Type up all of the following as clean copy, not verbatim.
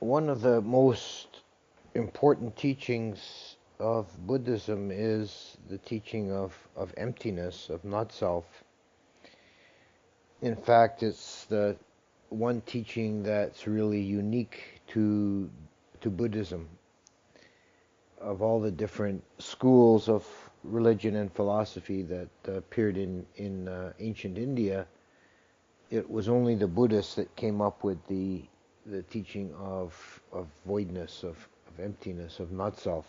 One of the most important teachings of Buddhism is the teaching of emptiness, of not self. In fact, it's the one teaching that's really unique to Buddhism. Of all the different schools of religion and philosophy that appeared in ancient India, it was only the Buddhists that came up with the teaching of voidness, of emptiness, of not self.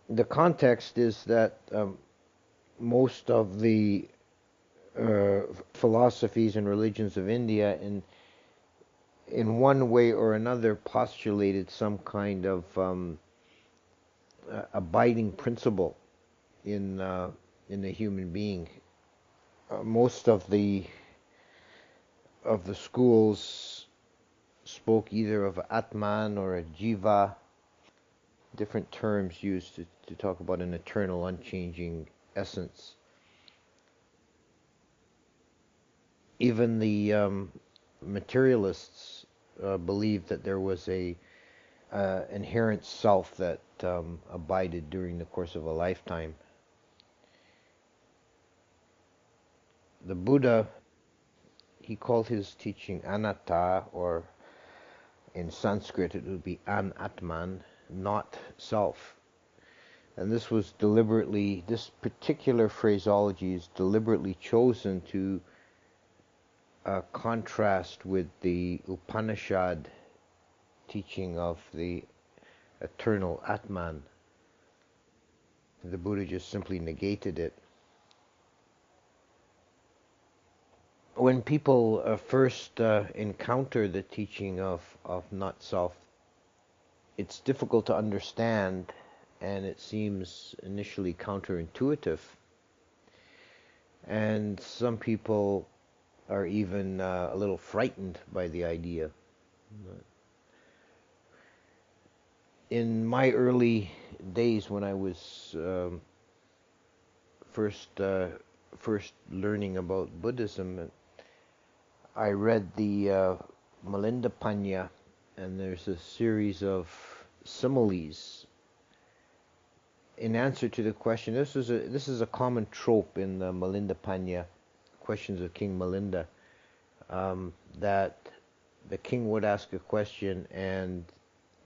The context is that most of the philosophies and religions of India, in one way or another, postulated some kind of abiding principle in the human being. Most of the schools spoke either of Atman or a Jiva, different terms used to talk about an eternal, unchanging essence. Even the materialists believed that there was a inherent self that abided during the course of a lifetime. The Buddha, he called his teaching anatta, or in Sanskrit it would be anatman, not self. And this particular phraseology is deliberately chosen to contrast with the Upanishad teaching of the eternal Atman. The Buddha just simply negated it. When people first encounter the teaching of not self, it's difficult to understand, and it seems initially counterintuitive. And some people are even a little frightened by the idea. In my early days, when I was first learning about Buddhism, I read the Milinda Panya, and there's a series of similes in answer to the question. This is a common trope in the Milinda Panya, Questions of King Milinda, that the king would ask a question, and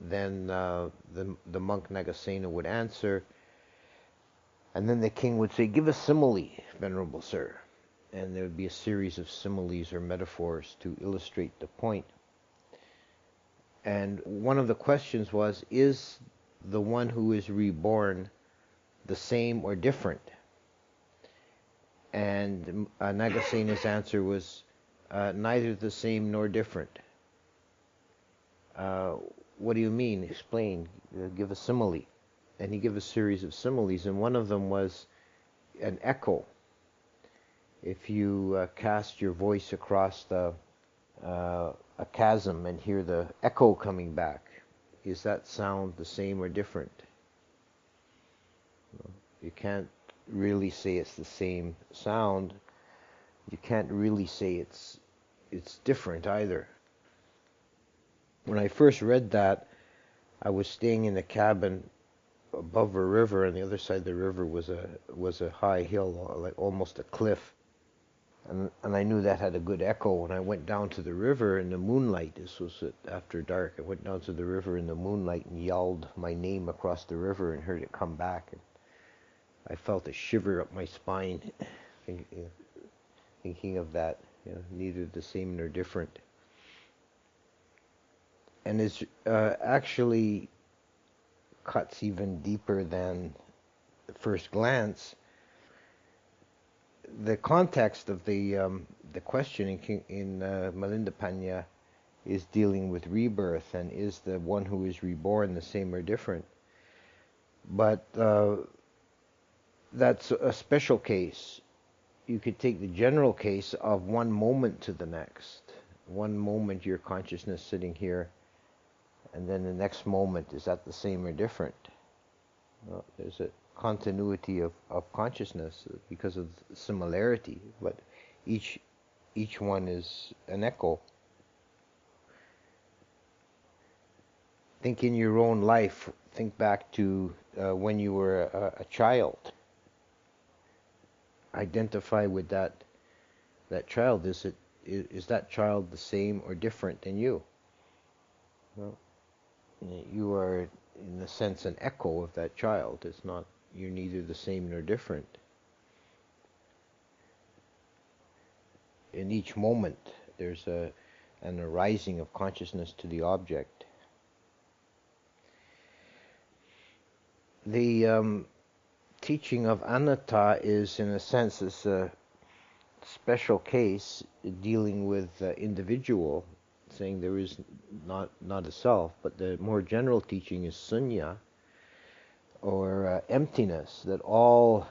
then the monk Nagasena would answer, and then the king would say, "Give a simile, Venerable Sir." And there would be a series of similes or metaphors to illustrate the point. And one of the questions was, is the one who is reborn the same or different? And Nagasena's answer was, neither the same nor different. What do you mean? Explain. Give a simile. And he gave a series of similes, and one of them was an echo. If you cast your voice across a chasm and hear the echo coming back, is that sound the same or different? You can't really say it's the same sound. You can't really say it's different either. When I first read that, I was staying in a cabin above a river, and the other side of the river was a high hill, like almost a cliff. And I knew that had a good echo. When I went down to the river in the moonlight, this was after dark, I went down to the river in the moonlight and yelled my name across the river and heard it come back. And I felt a shiver up my spine thinking of that, neither the same nor different. And it actually cuts even deeper than the first glance. The context of the question in Milinda Panya is dealing with rebirth, and is the one who is reborn the same or different? But that's a special case. You could take the general case of one moment to the next. One moment your consciousness sitting here, and then the next moment, is that the same or different? Well, there's a continuity of consciousness because of similarity, but each each one is an echo. Think in your own life, think back to when you were a child. Identify with that child. Is that child the same or different than you? Well, you are, in a sense, an echo of that child. It's not, you're neither the same nor different. In each moment, there's an arising of consciousness to the object. The teaching of anatta is, in a sense, is a special case dealing with individual, saying there is not a self, but the more general teaching is sunya, or emptiness, that all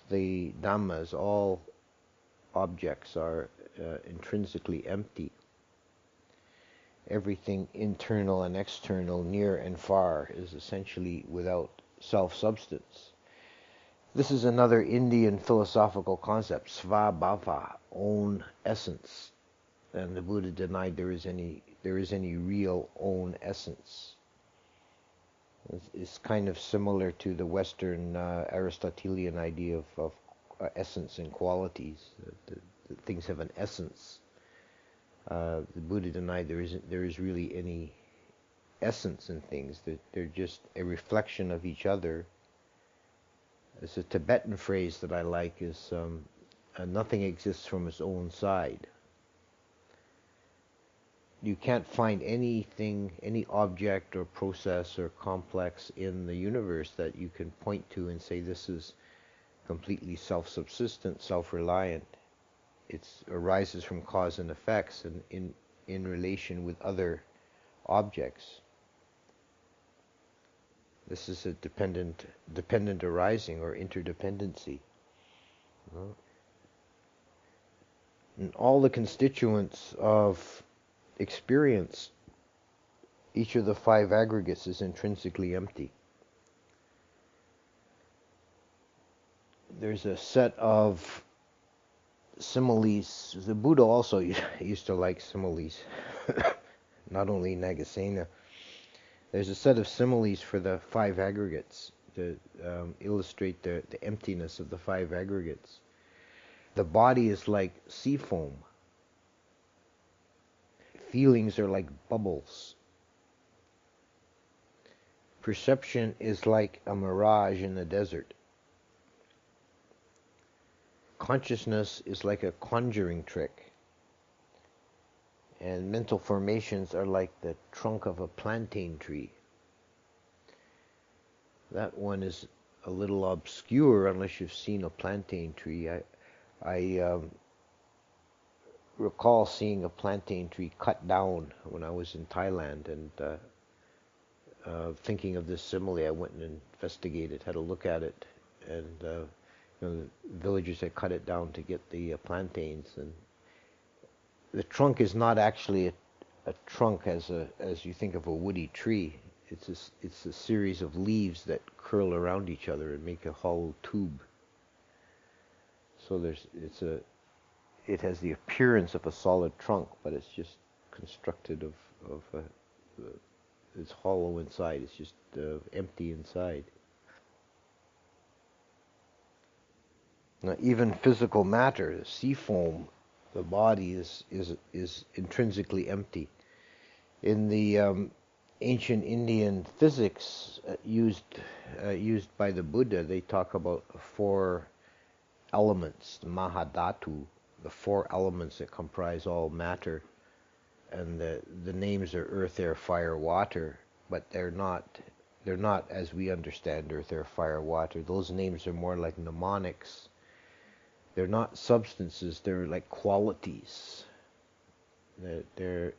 the dhammas, all objects are intrinsically empty. Everything internal and external, near and far, is essentially without self-substance. This is another Indian philosophical concept, svabhava, own essence. And the Buddha denied there is any real own essence. It's kind of similar to the Western Aristotelian idea of essence and qualities. That things have an essence. The Buddha denied there is really any essence in things. That they're just a reflection of each other. It's a Tibetan phrase that I like, is nothing exists from its own side. You can't find anything, any object or process or complex in the universe that you can point to and say this is completely self-subsistent, self-reliant. It arises from cause and effects and in relation with other objects. This is a dependent arising, or interdependency. And all the constituents of experience, each of the five aggregates, is intrinsically empty. There's a set of similes. The Buddha also used to like similes, not only Nagasena. There's a set of similes for the five aggregates to illustrate the emptiness of the five aggregates. The body is like sea foam. Feelings are like bubbles. Perception is like a mirage in the desert. Consciousness is like a conjuring trick. And mental formations are like the trunk of a plantain tree. That one is a little obscure unless you've seen a plantain tree. I recall seeing a plantain tree cut down when I was in Thailand, and thinking of this simile, I went and investigated, had a look at it, and the villagers had cut it down to get the plantains, and the trunk is not actually a trunk as you think of a woody tree. It's a series of leaves that curl around each other and make a hollow tube. So it has the appearance of a solid trunk, but it's just constructed of it's hollow inside. It's just empty inside. Now, even physical matter, the sea foam, the body is intrinsically empty. In the ancient Indian physics used by the Buddha, they talk about four elements, the Mahadhatu, the four elements that comprise all matter, and the names are earth, air, fire, water, but they're not as we understand earth, air, fire, water. Those names are more like mnemonics. They're not substances, they're like qualities. They're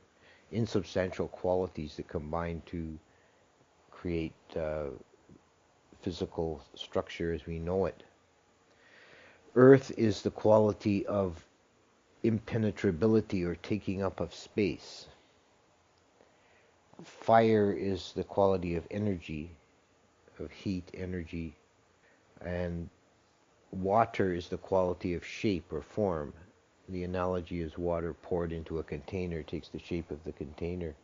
insubstantial qualities that combine to create physical structure as we know it. Earth is the quality of impenetrability, or taking up of space. Fire is the quality of energy, of heat, energy, and water is the quality of shape or form. The analogy is water poured into a container takes the shape of the container.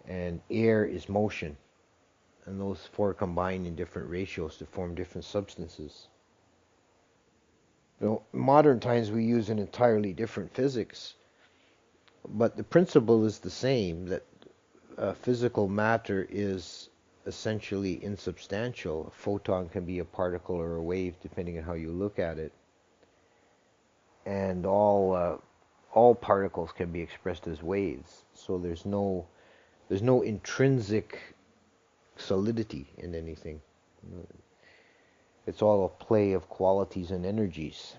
And air is motion. And those four combine in different ratios to form different substances. In modern times we use an entirely different physics, but the principle is the same, that physical matter is essentially insubstantial. A photon can be a particle or a wave depending on how you look at it. And all particles can be expressed as waves. So there's no intrinsic solidity in anything. It's all a play of qualities and energies.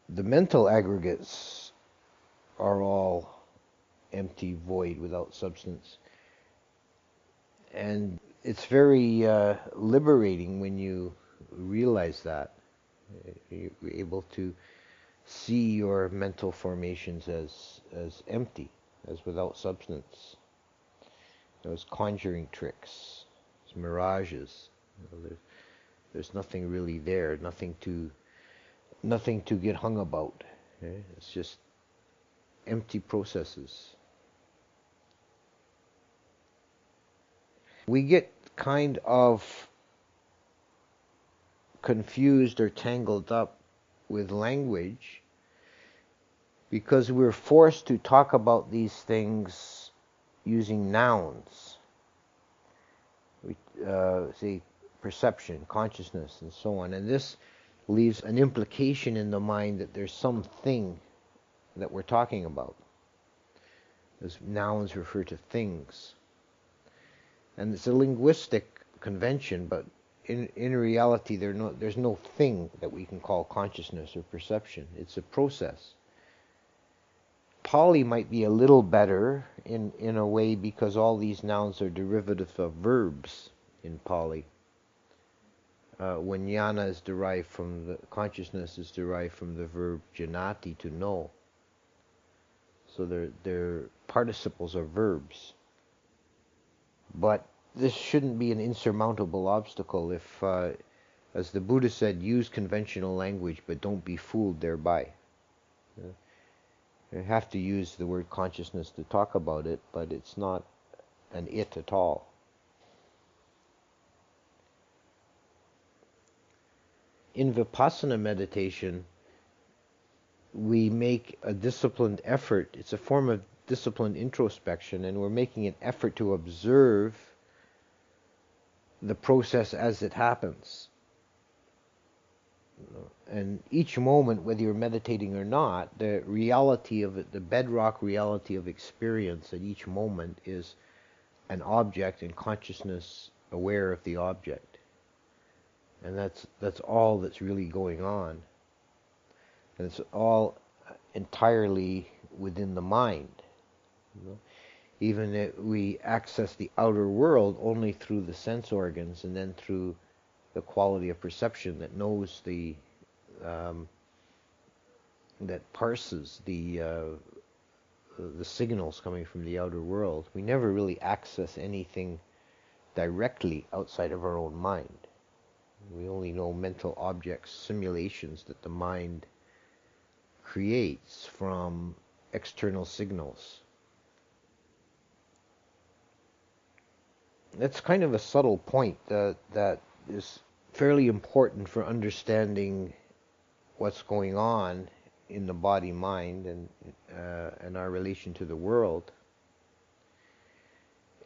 The mental aggregates are all empty, void, without substance. And it's very liberating when you realize that. You're able to see your mental formations as empty, as without substance. Those conjuring tricks, those mirages. There's nothing really there, nothing to get hung about. Okay? It's just empty processes. We get kind of confused or tangled up with language because we're forced to talk about these things using nouns. We say perception, consciousness, and so on. And this leaves an implication in the mind that there's something that we're talking about. As nouns refer to things. And it's a linguistic convention, but in reality there's no thing that we can call consciousness or perception. It's a process. Pali might be a little better in a way because all these nouns are derivatives of verbs in Pali. When jnana is derived from the consciousness is derived from the verb janati, to know. So they're participles of verbs. But this shouldn't be an insurmountable obstacle if, as the Buddha said, use conventional language, but don't be fooled thereby. You have to use the word consciousness to talk about it, but it's not an it at all. In Vipassana meditation, we make a disciplined effort. It's a form of disciplined introspection, and we're making an effort to observe the process as it happens. And each moment, whether you're meditating or not, the reality of it, the bedrock reality of experience at each moment is an object and consciousness aware of the object. And that's all that's really going on. And it's all entirely within the mind. Even if we access the outer world only through the sense organs and then through the quality of perception that knows that parses the signals coming from the outer world. We never really access anything directly outside of our own mind. We only know mental objects, simulations that the mind creates from external signals. That's kind of a subtle point that is fairly important for understanding what's going on in the body-mind and our relation to the world.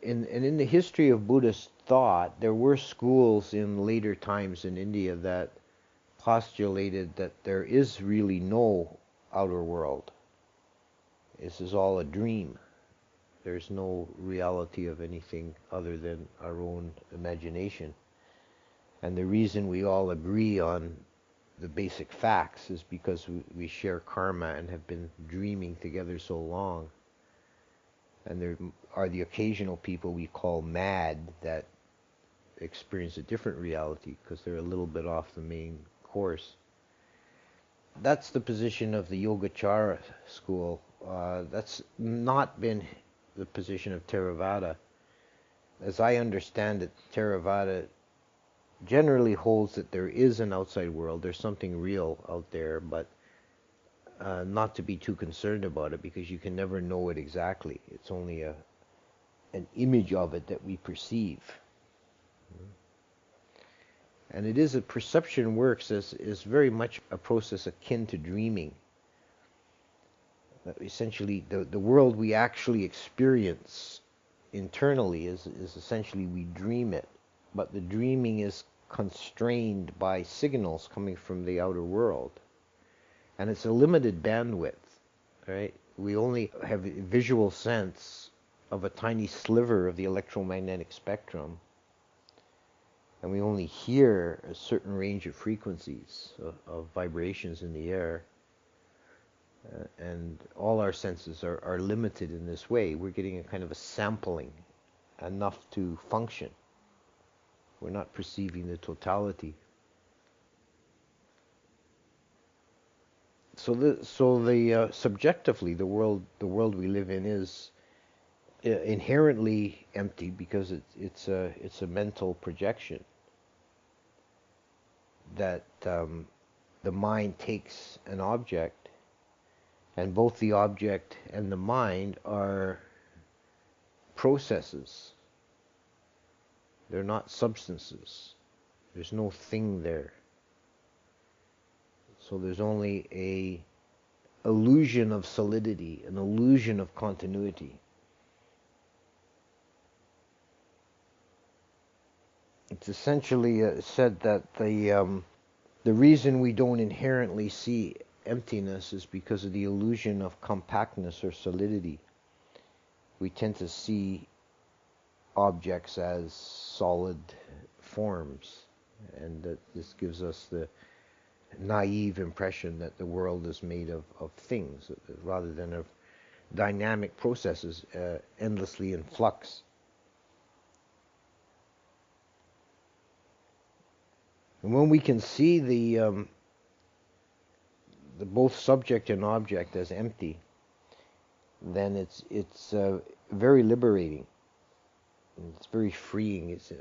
In the history of Buddhist thought, there were schools in later times in India that postulated that there is really no outer world. This is all a dream. There's no reality of anything other than our own imagination. And the reason we all agree on the basic facts is because we share karma and have been dreaming together so long. And there are the occasional people we call mad that experience a different reality because they're a little bit off the main course. That's the position of the Yogacara school. That's not been the position of Theravada. As I understand it, Theravada generally holds that there is an outside world, there's something real out there, but not to be too concerned about it, because you can never know it exactly. It's only an image of it that we perceive. And it is, a perception works as is very much a process akin to dreaming. Essentially, the world we actually experience internally is essentially, we dream it, but the dreaming is constrained by signals coming from the outer world, and it's a limited bandwidth, right? We only have a visual sense of a tiny sliver of the electromagnetic spectrum, and we only hear a certain range of frequencies of vibrations in the air. And all our senses are limited in this way. We're getting a kind of a sampling, enough to function. We're not perceiving the totality. So subjectively, the world we live in is inherently empty, because it's a mental projection that the mind takes an object. And both the object and the mind are processes. They're not substances. There's no thing there. So there's only an illusion of solidity, an illusion of continuity. It's essentially said that the reason we don't inherently see emptiness is because of the illusion of compactness or solidity. We tend to see objects as solid forms, and that this gives us the naive impression that the world is made of things rather than of dynamic processes, endlessly in flux. And when we can see the both subject and object as empty, then it's very liberating. It's very freeing. It's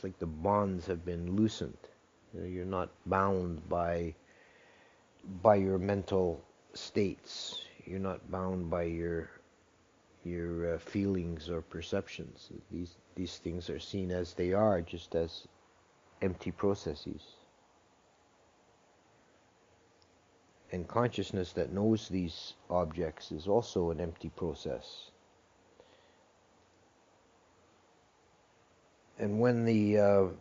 like the bonds have been loosened. You're not bound by your mental states. You're not bound by your feelings or perceptions. These things are seen as they are, just as empty processes. And consciousness that knows these objects is also an empty process. And when the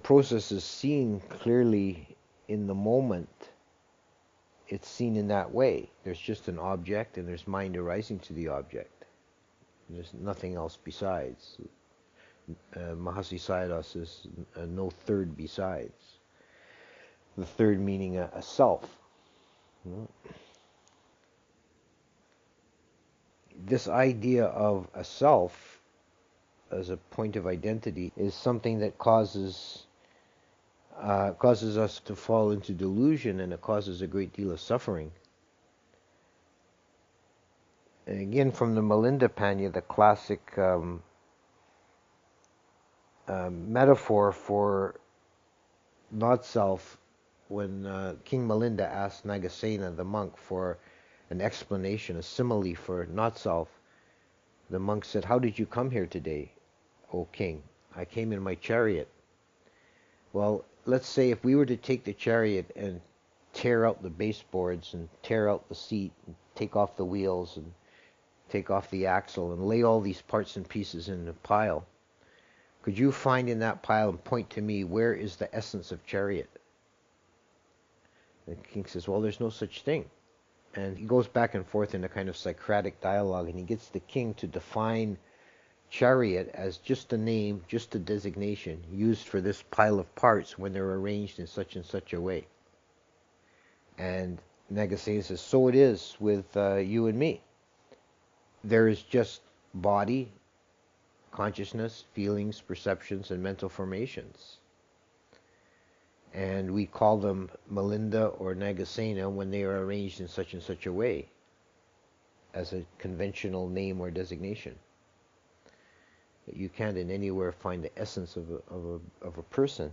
process is seen clearly in the moment, it's seen in that way. There's just an object, and there's mind arising to the object. There's nothing else besides. Mahasi Sayadaw says, no third besides. The third meaning a self. This idea of a self as a point of identity is something that causes us to fall into delusion, and it causes a great deal of suffering. And again, from the Milinda Panya, the classic metaphor for not self, when King Milinda asked Nagasena, the monk, for an explanation, a simile for not self, the monk said, "How did you come here today, O king?" "I came in my chariot." Well, let's say if we were to take the chariot and tear out the baseboards and tear out the seat and take off the wheels and take off the axle and lay all these parts and pieces in a pile, could you find in that pile and point to me, where is the essence of chariot? The king says, well, there's no such thing. And he goes back and forth in a kind of Socratic dialogue, and he gets the king to define chariot as just a name, just a designation used for this pile of parts when they're arranged in such and such a way. And Nagasena says, so it is with you and me. There is just body, consciousness, feelings, perceptions, and mental formations. And we call them Milinda or Nagasena when they are arranged in such and such a way, as a conventional name or designation. You can't in anywhere find the essence of a person.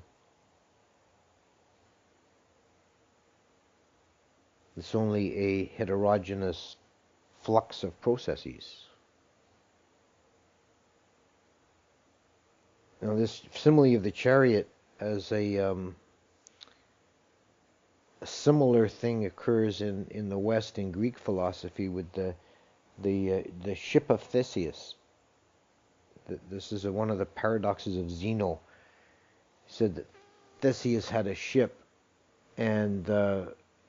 It's only a heterogeneous flux of processes. Now, this simile of the chariot as a similar thing occurs in the West in Greek philosophy with the ship of Theseus. This is one of the paradoxes of Zeno. He said that Theseus had a ship, and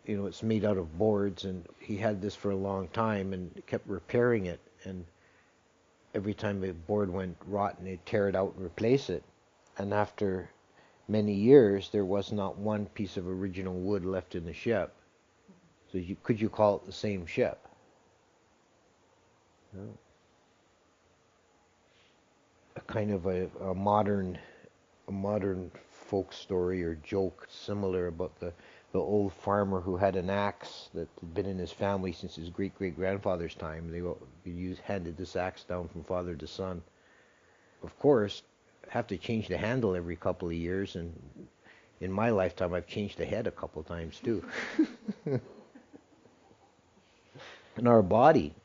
it's made out of boards, and he had this for a long time and kept repairing it, and every time the board went rotten, he'd tear it out and replace it. And after many years, there was not one piece of original wood left in the ship. So could you call it the same ship? No. A kind of a modern folk story or joke similar about the old farmer who had an axe that had been in his family since his great-great-grandfather's time. They handed this axe down from father to son. Of course, have to change the handle every couple of years, and in my lifetime I've changed the head a couple of times too. And our body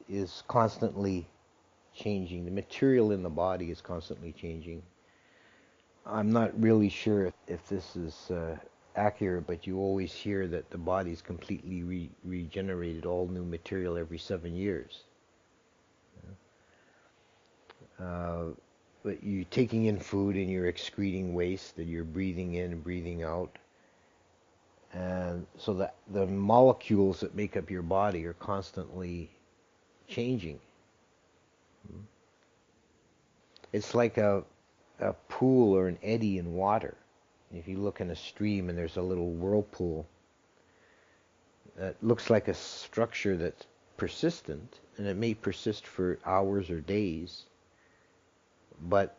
is constantly changing. The material in the body is constantly changing. I'm not really sure if this is accurate, but you always hear that the body is completely regenerated, all new material every 7 years. But you're taking in food and you're excreting waste that you're breathing in and breathing out. And so the molecules that make up your body are constantly changing. It's like a pool or an eddy in water. If you look in a stream and there's a little whirlpool, that looks like a structure that's persistent, and it may persist for hours or days, but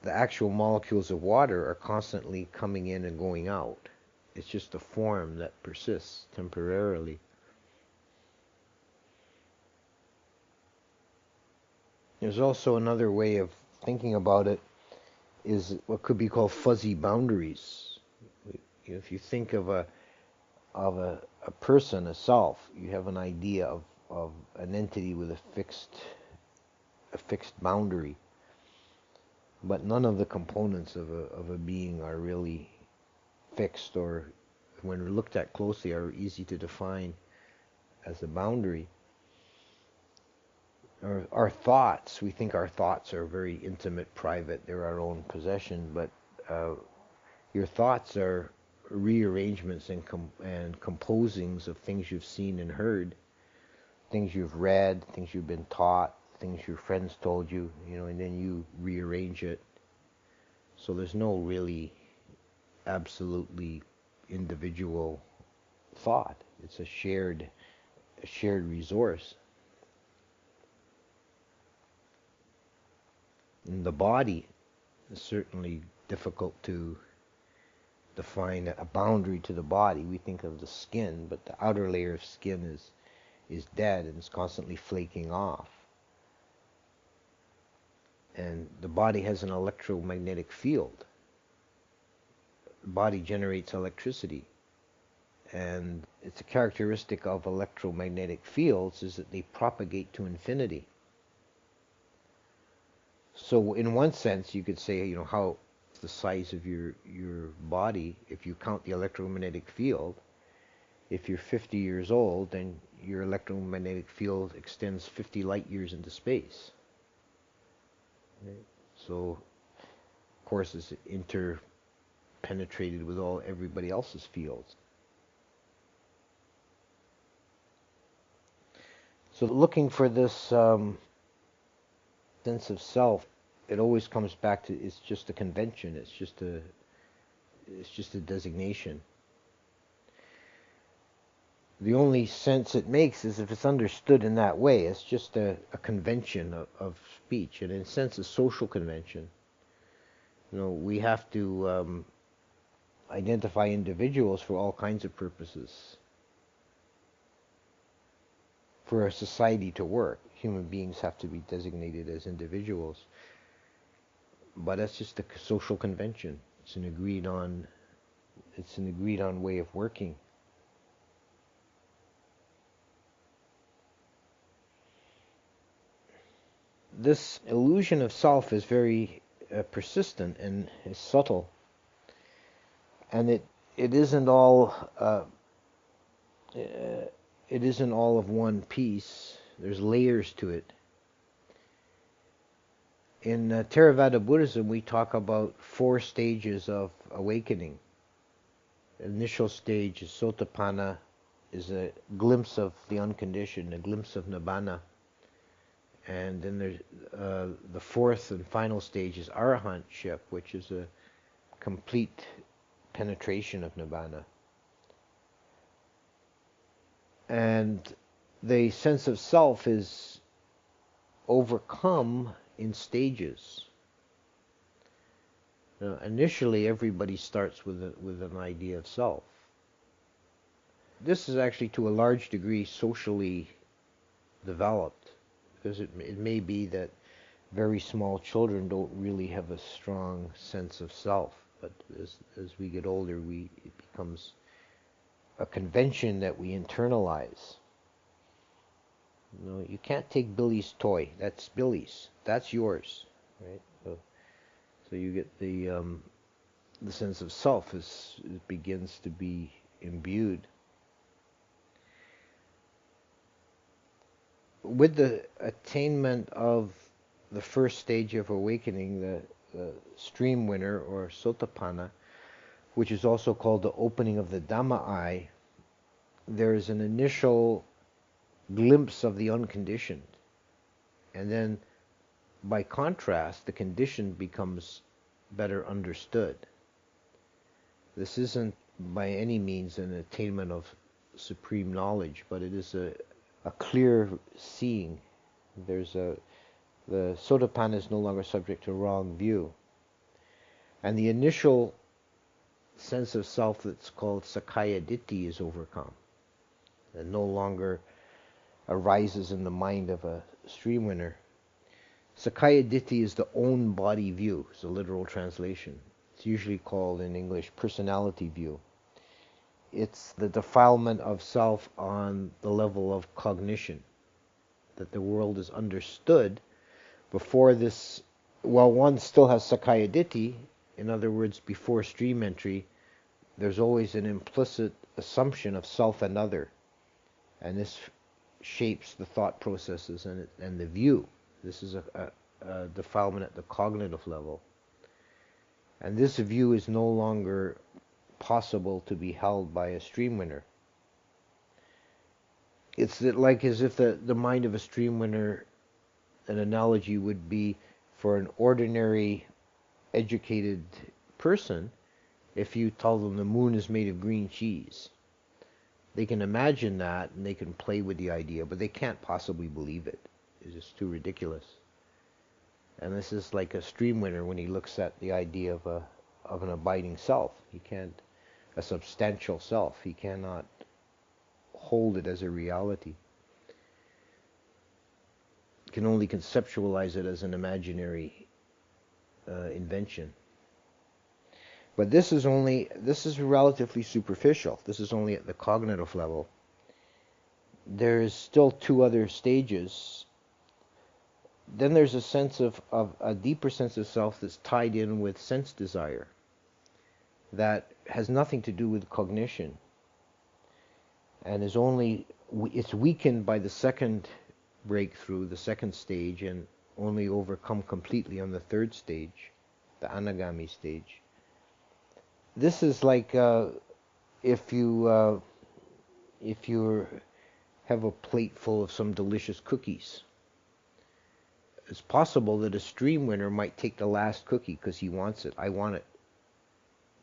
the actual molecules of water are constantly coming in and going out. It's just a form that persists temporarily. There's also another way of thinking about it, is what could be called fuzzy boundaries. If you think of a person, a self, you have an idea of an entity with a fixed boundary. But none of the components of a being are really fixed, or when looked at closely are easy to define as a boundary. Our thoughts, we think our thoughts are very intimate, private, they're our own possession, but your thoughts are rearrangements and composings of things you've seen and heard, things you've read, things you've been taught, things your friends told you, and then you rearrange it. So there's no really absolutely individual thought. It's a shared resource. And the body is certainly difficult to define a boundary to the body. We think of the skin, but the outer layer of skin is dead and is constantly flaking off. And the body has an electromagnetic field. The body generates electricity. And it's a characteristic of electromagnetic fields is that they propagate to infinity. So in one sense, you could say, how the size of your body, if you count the electromagnetic field, if you're 50 years old, then your electromagnetic field extends 50 light years into space. Right? So, of course, it's interpenetrated with everybody else's fields. So looking for this sense of self, it always comes back to it's just a convention. It's just a designation. The only sense it makes is if it's understood in that way. It's just a convention of speech, and in a sense, a social convention. We have to identify individuals for all kinds of purposes. For a society to work, human beings have to be designated as individuals. but that's just a social convention. It's an agreed on way of working. This illusion of self is very persistent and is subtle, and it isn't all it isn't all of one piece. There's layers to it. In Theravada Buddhism, we talk about 4 stages of awakening. The initial stage is Sotapanna, is a glimpse of the unconditioned, a glimpse of Nibbana. And then there's the 4th and final stage is Arahantship, which is a complete penetration of Nibbana. And the sense of self is overcome in stages. Initially, everybody starts with an idea of self. This is actually, to a large degree, socially developed, because it may be that very small children don't really have a strong sense of self, but as we get older, it becomes a convention that we internalize. You can't take Billy's toy. That's Billy's. That's yours, right? So you get the sense of self as it begins to be imbued. With the attainment of the first stage of awakening, the stream winner, or Sotapanna, which is also called the opening of the Dhamma eye, there is an initial glimpse of the unconditioned. And then, by contrast, the conditioned becomes better understood. This isn't by any means an attainment of supreme knowledge, but it is a clear seeing. The Sotapanna is no longer subject to wrong view. And the initial sense of self that's called Sakkaya Ditthi is overcome. It no longer arises in the mind of a stream winner. Sakkaya Ditthi is the own body view. It's a literal translation. It's usually called in English personality view. It's the defilement of self on the level of cognition, that the world is understood before this. Well, one still has Sakkaya Ditthi. In other words, before stream entry, there's always an implicit assumption of self and other, and this shapes the thought processes and the view. This is a defilement at the cognitive level. And this view is no longer possible to be held by a stream winner. It's like as if the mind of a stream winner, an analogy would be for an ordinary educated person, if you tell them the moon is made of green cheese. They can imagine that and they can play with the idea, but they can't possibly believe it. It's just too ridiculous. And this is like a stream winner when he looks at the idea of an abiding self. He can't, a substantial self. He cannot hold it as a reality. He can only conceptualize it as an imaginary invention. But this is relatively superficial. This is only at the cognitive level. There's still 2 other stages. Then there's a sense of a deeper sense of self that's tied in with sense desire, that has nothing to do with cognition, and it's weakened by the second breakthrough, the second stage, and only overcome completely on the 3rd stage, the anagami stage. This is like if you have a plate full of some delicious cookies. It's possible that a stream winner might take the last cookie because he wants it. I want it.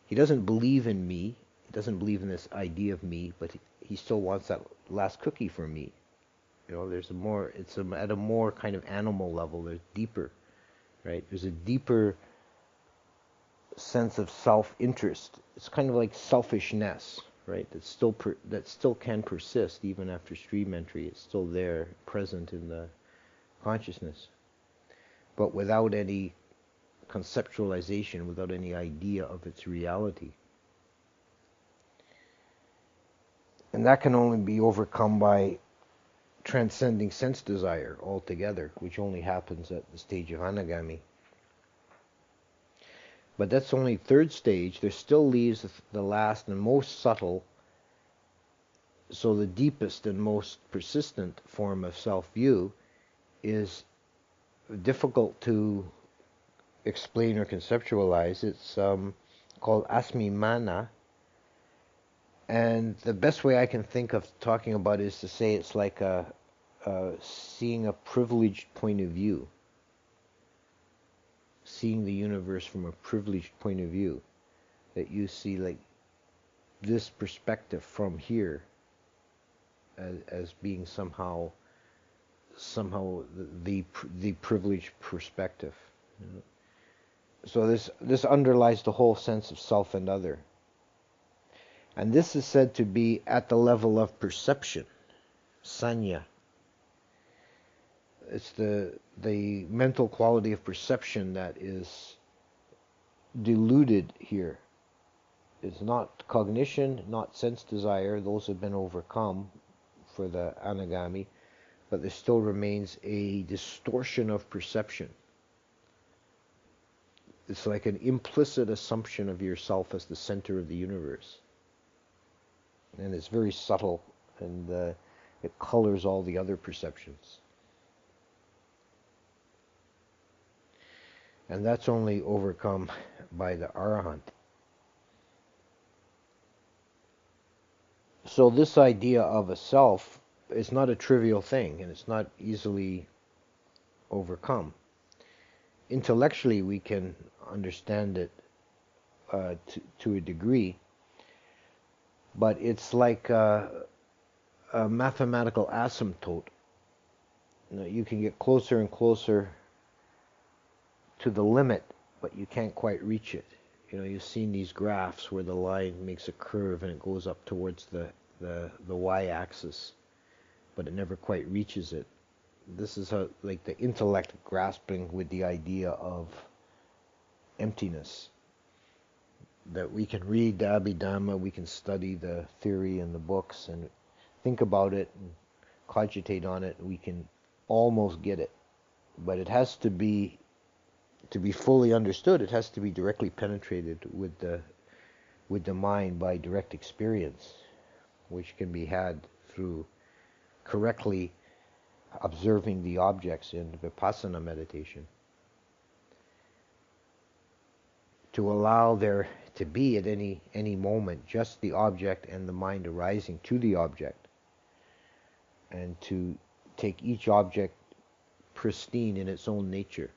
He doesn't believe in me. He doesn't believe in this idea of me, but he still wants that last cookie from me. It's at a more kind of animal level. There's deeper, right? There's a deeper sense of self-interest. It's kind of like selfishness, right? That still can persist even after stream entry. It's still there, present in the consciousness, but without any conceptualization, without any idea of its reality. And that can only be overcome by transcending sense desire altogether, which only happens at the stage of anagami. But that's only third stage. There still leaves the last and most subtle, so the deepest and most persistent form of self-view is difficult to explain or conceptualize. It's called asmimana, and the best way I can think of talking about it is to say it's like seeing a privileged point of view, seeing the universe from a privileged point of view, that you see like this perspective from here as being somehow the privileged perspective. You know? So this underlies the whole sense of self and other. And this is said to be at the level of perception, sanya. It's the mental quality of perception that is deluded here. It's not cognition, not sense desire. Those have been overcome for the anagami, but there still remains a distortion of perception. It's like an implicit assumption of yourself as the center of the universe. And it's very subtle, and it colors all the other perceptions. And that's only overcome by the arahant. So this idea of a self is not a trivial thing, and it's not easily overcome. Intellectually, we can understand it to a degree, but it's like a mathematical asymptote. You can get closer and closer to the limit, but you can't quite reach it. You've seen these graphs where the line makes a curve and it goes up towards the y-axis, but it never quite reaches it. This is how, like, the intellect grasping with the idea of emptiness. That we can read the Abhidhamma, we can study the theory in the books and think about it and cogitate on it, we can almost get it. But it has to be fully understood, it has to be directly penetrated with the mind by direct experience, which can be had through correctly observing the objects in vipassana meditation. To allow there to be at any moment just the object and the mind arising to the object, and to take each object pristine in its own nature,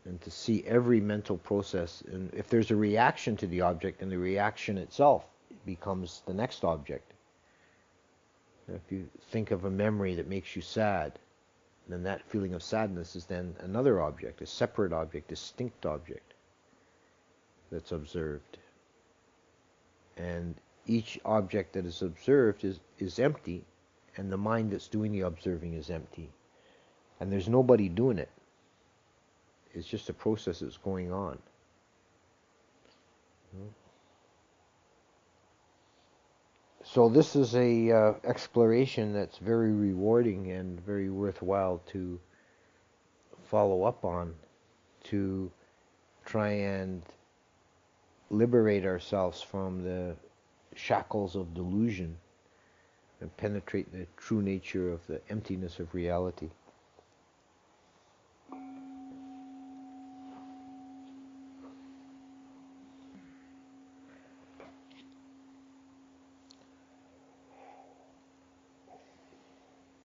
and to see every mental process, and if there's a reaction to the object, and the reaction itself becomes the next object. If you think of a memory that makes you sad, then that feeling of sadness is then another object, a separate object, distinct object that's observed. And each object that is observed is empty, and the mind that's doing the observing is empty. And there's nobody doing it. It's just a process that's going on. So this is a exploration that's very rewarding and very worthwhile to follow up on, to try and liberate ourselves from the shackles of delusion and penetrate the true nature of the emptiness of reality.